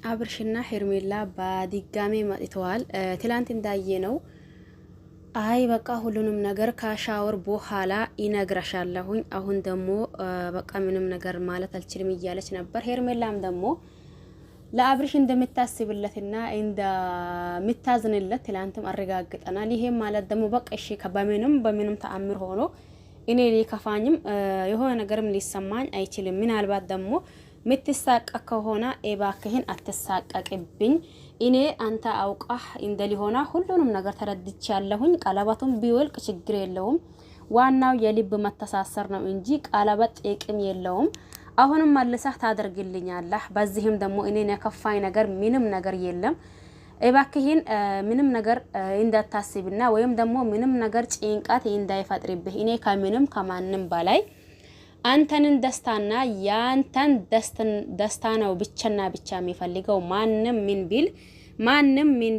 አብርሽና ሄርሜላ በድጋሚ መጥተዋል። ትላንት እንዳየነው አይ በቃ ሁሉንም ነገር ከሻወር በኋላ ይነግረሻለሁኝ አሁን ደግሞ በቃ ምንም ነገር ማለት አልችልም እያለች ነበር። ሄርሜላም ደግሞ ለአብርሽ እንደምታስብለትና እንደምታዝንለት ትላንትም አረጋግጠናል። ይሄም ማለት ደግሞ በቃ እሺ በምንም ተአምር ሆኖ እኔ ሊከፋኝም የሆነ ነገርም ሊሰማኝ አይችልም። ምናልባት ደግሞ ምትሳቀቅ ከሆነ እባክህን አትሳቀቅብኝ። እኔ አንተ አውቃህ እንደሊሆና ሁሉንም ነገር ተረድቻለሁኝ። ቀለበቱም ቢወልቅ ችግር የለውም። ዋናው የልብ መተሳሰር ነው እንጂ ቀለበት ጥቅም የለውም። አሁንም መልሰህ ታደርግልኛለህ። በዚህም ደግሞ እኔን የከፋኝ ነገር ምንም ነገር የለም። እባክህን ምንም ነገር እንዳታስብና ወይም ደግሞ ምንም ነገር ጭንቀት እንዳይፈጥርብህ። እኔ ከምንም ከማንም በላይ አንተንን ደስታና ያንተን ደስታ ነው ብቻና ብቻ የሚፈልገው። ማንም ምን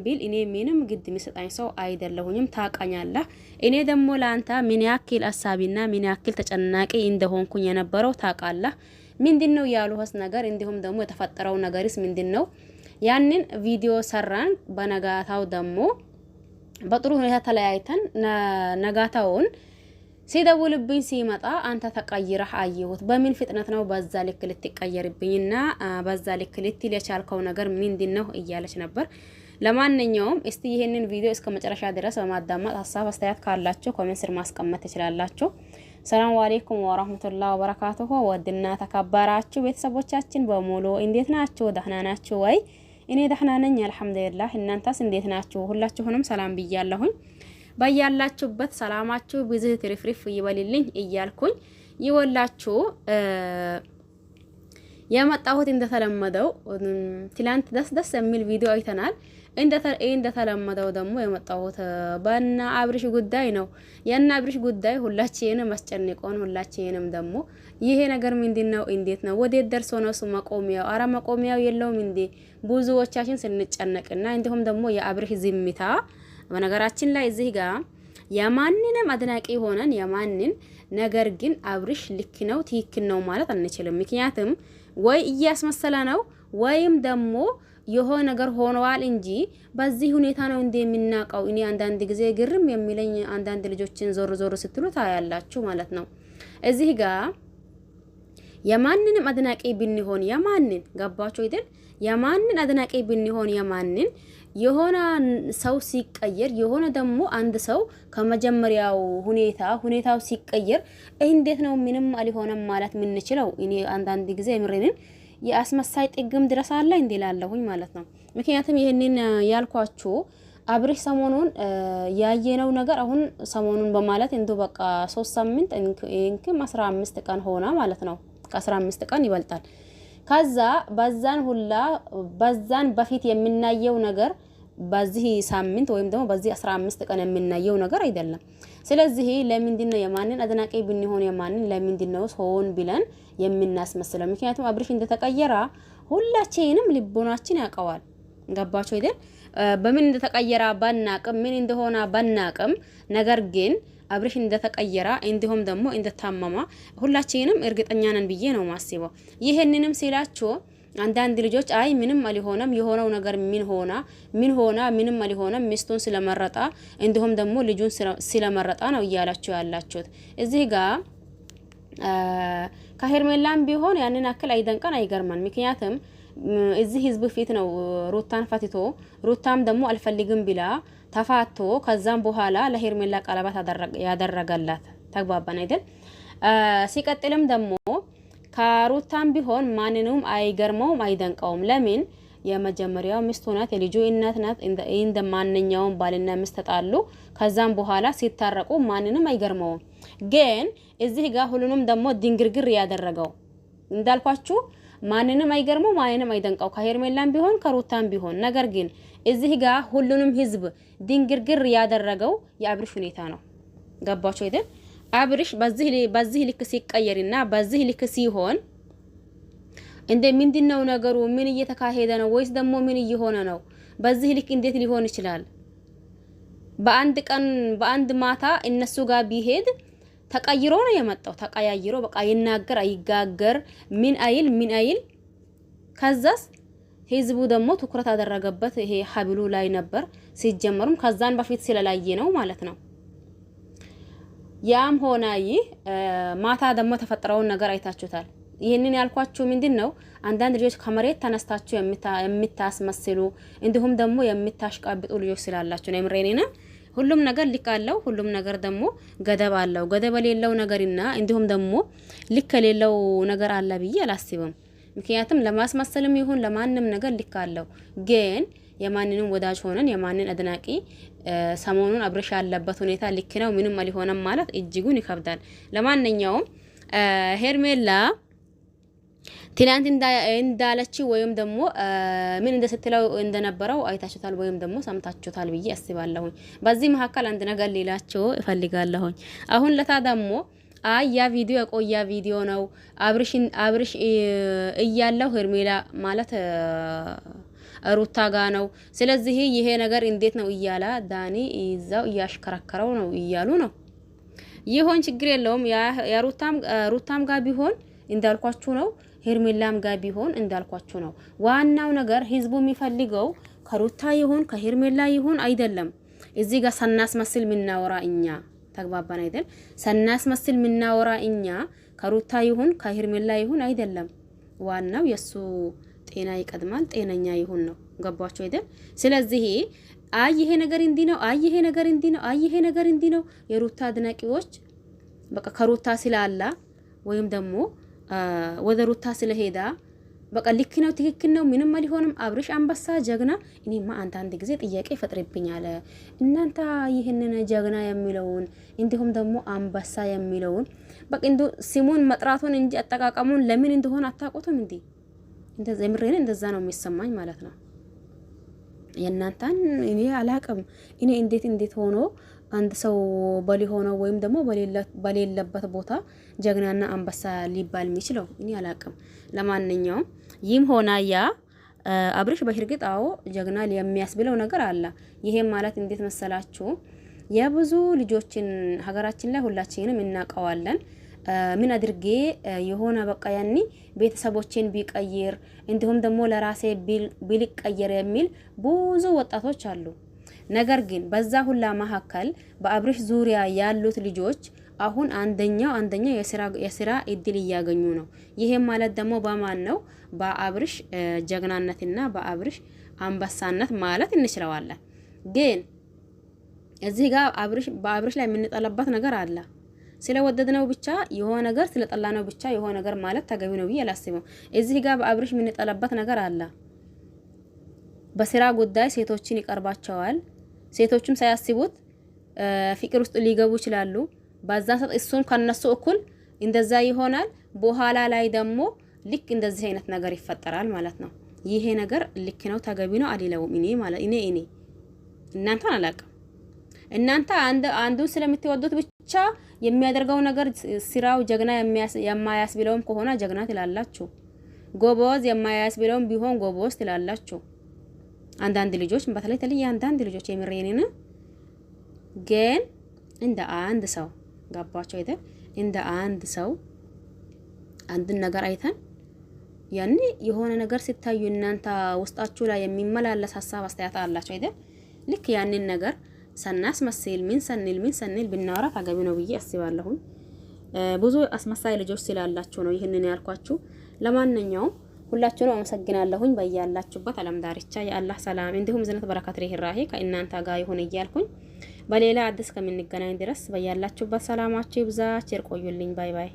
ቢል እኔ ምንም ግድ የሚሰጣኝ ሰው አይደለሁኝም። ታውቃኛለህ። እኔ ደግሞ ለአንተ ምን ያክል አሳቢና ምን ያክል ተጨናቂ እንደሆንኩኝ የነበረው ታውቃለህ። ምንድነው ያሉህስ ነገር እንዲሁም ደግሞ የተፈጠረው ነገርስ ምንድነው? ያንን ቪዲዮ ሰራን። በነጋታው ደግሞ በጥሩ ሁኔታ ተለያይተን ነጋታውን ሲደውልብኝ ሲመጣ አንተ ተቀይረህ አየሁት። በምን ፍጥነት ነው በዛ ልክ ልትቀየርብኝና በዛ ልክ ልትል የቻልከው ነገር ምንድነው እያለች ነበር። ለማንኛውም እስቲ ይሄንን ቪዲዮ እስከ መጨረሻ ድረስ በማዳመጥ ሀሳብ አስተያየት ካላችሁ ኮሜንት ስር ማስቀመጥ ትችላላችሁ። ሰላም አለይኩም ወራህመቱላሂ ወበረካቱሁ። ወድና ተከበራችሁ ቤተሰቦቻችን በሙሉ እንዴት ናችሁ? ደህና ናችሁ ወይ? እኔ ደህና ነኝ አልሐምዱሊላህ። እናንተስ እንዴት ናችሁ? ሁላችሁንም ሰላም ብያለሁኝ። በያላችሁበት ሰላማችሁ ብዙ ትርፍርፍ ይበልልኝ እያልኩኝ ይወላችሁ የመጣሁት እንደተለመደው ትላንት ደስ የሚል ቪዲዮ አይተናል። እንደተለመደው ደግሞ የመጣሁት በእነ አብርሽ ጉዳይ ነው። የእነ አብርሽ ጉዳይ ሁላችንም አስጨንቆን ሁላችንም ደግሞ ይሄ ነገር ምንድነው? እንዴት ነው? ወዴት ደርሶ ነው እሱ መቆሚያው? አረ መቆሚያው የለውም እንዴ? ብዙዎቻችን ስንጨነቅና እንዲሁም ደግሞ የአብርሽ ዝምታ በነገራችን ላይ እዚህ ጋር የማንንም አድናቂ ሆነን የማንን ነገር ግን አብርሽ ልክ ነው ትክክል ነው ማለት አንችልም። ምክንያቱም ወይ እያስመሰለ ነው ወይም ደግሞ የሆነ ነገር ሆነዋል እንጂ በዚህ ሁኔታ ነው እንደምናቀው። እኔ አንዳንድ ጊዜ ግርም የሚለኝ አንዳንድ ልጆችን ዞር ስትሉ ታያላችሁ ማለት ነው። እዚህ ጋር የማንንም አድናቂ ብንሆን የማንን ገባችሁ አይደል? የማንን አድናቂ ብንሆን የማንን የሆነ ሰው ሲቀየር የሆነ ደግሞ አንድ ሰው ከመጀመሪያው ሁኔታው ሲቀየር እንዴት ነው ምንም አልሆነም ማለት ምንችለው? እኔ አንዳንድ ጊዜ ምሬንን የአስመሳይ ጥግም ድረስ አለ እንዲላለሁኝ ማለት ነው። ምክንያቱም ይሄንን ያልኳችሁ አብርሽ ሰሞኑን ያየነው ነገር አሁን ሰሞኑን በማለት እንደው በቃ 3 ሳምንት እንክም 15 ቀን ሆና ማለት ነው። ከ15 ቀን ይበልጣል። ከዛ በዛን በፊት የምናየው ነገር በዚህ ሳምንት ወይም ደግሞ በዚህ 15 ቀን የምናየው ነገር አይደለም። ስለዚህ ለምንድነው የማንን አድናቂ ብንሆን የማንን ለምንድነው ሆን ብለን የምናስመስለው? ምክንያቱም አብርሽ እንደተቀየረ ሁላችንም ልቦናችን ያውቀዋል። ገባችሁ አይደል? በምን እንደተቀየረ ባናቅም ምን እንደሆነ ባናቅም ነገር ግን አብርሽ እንደተቀየረ እንዲሁም ደግሞ እንደታመማ ሁላችንም እርግጠኛ ነን ብዬ ነው ማስበው። ይሄንንም ሲላችሁ አንዳንድ ልጆች አይ ምንም አልሆነም የሆነው ነገር ምን ሆና ምንም አልሆነም ሚስቱን ስለመረጣ እንዲሁም ደግሞ ልጁን ስለመረጣ ነው እያላችሁ ያላችሁት። እዚህ ጋር ከሄርሜላም ቢሆን ያንን አክል አይደንቀን አይገርማን። ምክንያቱም እዚህ ህዝብ ፊት ነው ሩታን ፈትቶ ሩታም ደግሞ አልፈልግም ብላ ተፋቶ ከዛም በኋላ ለሄርሜላ ቀለበት ያደረገላት። ተግባባን አይደል? ሲቀጥልም ደግሞ ከሩታም ቢሆን ማንንም አይገርመውም አይደንቀውም። ለምን? የመጀመሪያው ሚስቱ ናት፣ የልጁ እናት ናት። እንደ ማንኛውም ባልና ሚስት ተጣሉ፣ ከዛም በኋላ ሲታረቁ ማንንም አይገርመውም። ግን እዚህ ጋር ሁሉንም ደግሞ ድንግርግር ያደረገው እንዳልኳችሁ ማንንም አይገርመው ማንንም አይደንቀው ከሄርሜላም ቢሆን ከሩታም ቢሆን። ነገር ግን እዚህ ጋር ሁሉንም ህዝብ ድንግርግር ያደረገው የአብርሽ ሁኔታ ነው። ገባችሁ አይደል? አብርሽ በዚህ ልክ ሲቀየርና በዚህ ልክ ሲሆን እንደ ምንድነው ነገሩ? ምን እየተካሄደ ነው? ወይስ ደግሞ ምን እየሆነ ነው? በዚህ ልክ እንዴት ሊሆን ይችላል? በአንድ ቀን በአንድ ማታ እነሱ ጋር ቢሄድ ተቀይሮ ነው የመጣው። ተቀያይሮ በቃ ይናገር አይጋገር ምን አይል ከዛስ ህዝቡ ደግሞ ትኩረት አደረገበት ይሄ ሀብሉ ላይ ነበር ሲጀመሩም ከዛን በፊት ስለላየ ነው ማለት ነው። ያም ሆነ ይህ ማታ ደግሞ ተፈጠረውን ነገር አይታችሁታል። ይሄንን ያልኳችሁ ምንድነው አንዳንድ ልጆች ከመሬት ተነስታችሁ የምታስመስሉ እንዲሁም ደግሞ የምታሽቃብጡ ልጆች ስላላችሁ ነው። የምሬኔና ሁሉም ነገር ልክ አለው፣ ሁሉም ነገር ደግሞ ገደብ አለው። ገደብ የሌለው ነገርና እንዲሁም ደግሞ ልክ የሌለው ነገር አለ ብዬ አላስብም። ምክንያቱም ለማስመሰልም ይሁን ለማንም ነገር ልክ አለው። ግን የማንንም ወዳጅ ሆነን የማንን አድናቂ ሰሞኑን አብርሽ ያለበት ሁኔታ ልክ ነው ምንም አልሆነም ማለት እጅጉን ይከብዳል። ለማንኛውም ሄርሜላ ትናንት እንዳለች ወይም ደግሞ ምን እንደስትለው እንደነበረው አይታችሁታል ወይም ደግሞ ሰምታችሁታል ብዬ አስባለሁ። በዚህ መካከል አንድ ነገር ሌላችሁ እፈልጋለሁ። አሁን ለታ ደግሞ ያ ቪዲዮ የቆያ ቪዲዮ ነው አብርሽ እያለው ሄርሜላ ማለት ሩታ ጋ ነው። ስለዚህ ይሄ ነገር እንዴት ነው እያላ ዳኒ ይዛው እያሽከረከረው ነው እያሉ ነው። ይሆን ችግር የለውም። ያ ሩታም ጋር ቢሆን እንዳልኳችሁ ነው፣ ሄርሜላም ጋር ቢሆን እንዳልኳችሁ ነው። ዋናው ነገር ህዝቡ የሚፈልገው ከሩታ ይሁን ከሄርሜላ ይሁን አይደለም። እዚህ ጋር ሳናስመስል ምናወራ እኛ ተግባባን አይደል? ሳናስመስል ምናወራ እኛ ከሩታ ይሁን ከሄርሜላ ይሁን አይደለም። ዋናው የሱ ጤና ይቀድማል፣ ጤነኛ ይሁን ነው። ገባችሁ አይደል? ስለዚህ ይሄ ነገር እንዲህ ነው፣ ይሄ ነገር እንዲህ ነው፣ ይሄ ነገር እንዲህ ነው። የሩታ አድናቂዎች በቃ ከሩታ ስላላ ወይም ደግሞ ወደ ሩታ ስለሄዳ በቃ ልክ ነው ትክክል ነው ምንም አልሆንም። አብርሽ አንበሳ ጀግና። እኔማ አንዳንድ ጊዜ ጥያቄ ፈጥርብኛል። እናንተ ይሄንን ጀግና የሚለውን እንዲሁም ደግሞ አንበሳ የሚለውን በቃ እንዶ ሲሙን መጥራቱን እንጂ አጠቃቀሙን ለምን እንደሆነ አታውቁትም እንዴ? እንደዛ ምሬን እንደዛ ነው የሚሰማኝ ማለት ነው። የእናንተን እኔ አላቅም። እኔ እንዴት ሆኖ አንድ ሰው በሊሆነው ወይም ደግሞ በሌለበት ቦታ ጀግናና አንበሳ ሊባል የሚችለው እኔ አላቅም። ለማንኛውም ይህም ሆና ያ አብርሽ በእርግጥ ጀግና የሚያስብለው ነገር አለ። ይሄም ማለት እንዴት መሰላችሁ? የብዙ ልጆችን ሀገራችን ላይ ሁላችንም እናቀዋለን። ምን አድርጌ የሆነ በቃ ያኒ ቤተሰቦችን ቢቀይር እንዲሁም ደግሞ ለራሴ ቢልቀየር የሚል ብዙ ወጣቶች አሉ። ነገር ግን በዛ ሁላ መካከል በአብርሽ ዙሪያ ያሉት ልጆች አሁን አንደኛው የስራ እድል እያገኙ ነው። ይሄም ማለት ደግሞ በማን ነው? በአብርሽ ጀግናነትና በአብርሽ አንበሳነት ማለት እንችላለን። ግን እዚህ ጋር በአብርሽ ላይ የምንጠላበት ነገር አለ። ስለወደድነው ብቻ የሆነ ነገር ስለጠላነው ብቻ የሆነ ነገር ማለት ተገቢ ነው ብዬ አላስብም። እዚህ ጋር በአብርሽ የምንጠላበት ነገር አለ። በስራ ጉዳይ ሴቶችን ይቀርባቸዋል። ሴቶችም ሳያስቡት ፍቅር ውስጥ ሊገቡ ይችላሉ። በዛ ሰዓት እሱም ከነሱ እኩል እንደዛ ይሆናል። በኋላ ላይ ደግሞ ልክ እንደዚህ አይነት ነገር ይፈጠራል ማለት ነው። ይሄ ነገር ልክ ነው ተገቢ ነው አይደለም? እኔ ማለት እኔ እናንተን አላውቅም። እናንተ አንዱን ስለምትወዱት ብቻ የሚያደርገው ነገር ስራው ጀግና የማያስብለውም ከሆነ ጀግና ትላላችሁ። ጎበዝ የማያስብለውም ቢሆን ጎበዝ ትላላችሁ። አንዳንድ ልጆች በተለይ አንዳንድ ልጆች የምሬኔን ግን እንደ አንድ ሰው ጋባቸው አይደል? እንደ አንድ ሰው አንድን ነገር አይተን ያኔ የሆነ ነገር ሲታዩ እናንተ ውስጣችሁ ላይ የሚመላለስ ሐሳብ አስተያየት አላችሁ አይደል? ልክ ያንን ነገር ሳናስመስል ምን ሰንል ብናወራ ተገቢ ነው ብዬ አስባለሁ። ብዙ አስመሳይ ልጆች ስላላችሁ ነው ይሄንን ያልኳችሁ። ለማንኛውም ሁላችሁንም አመሰግናለሁኝ። በያላችሁበት ዓለም ዳርቻ የአላህ ሰላም እንዲሁም ዝነት በረከት ርህራሄ ከእናንተ ጋር ይሁን እያልኩኝ በሌላ አዲስ ከምንገናኝ ድረስ በያላችሁበት ሰላማችሁ ይብዛ። ቸር ቆዩልኝ። ባይ ባይ።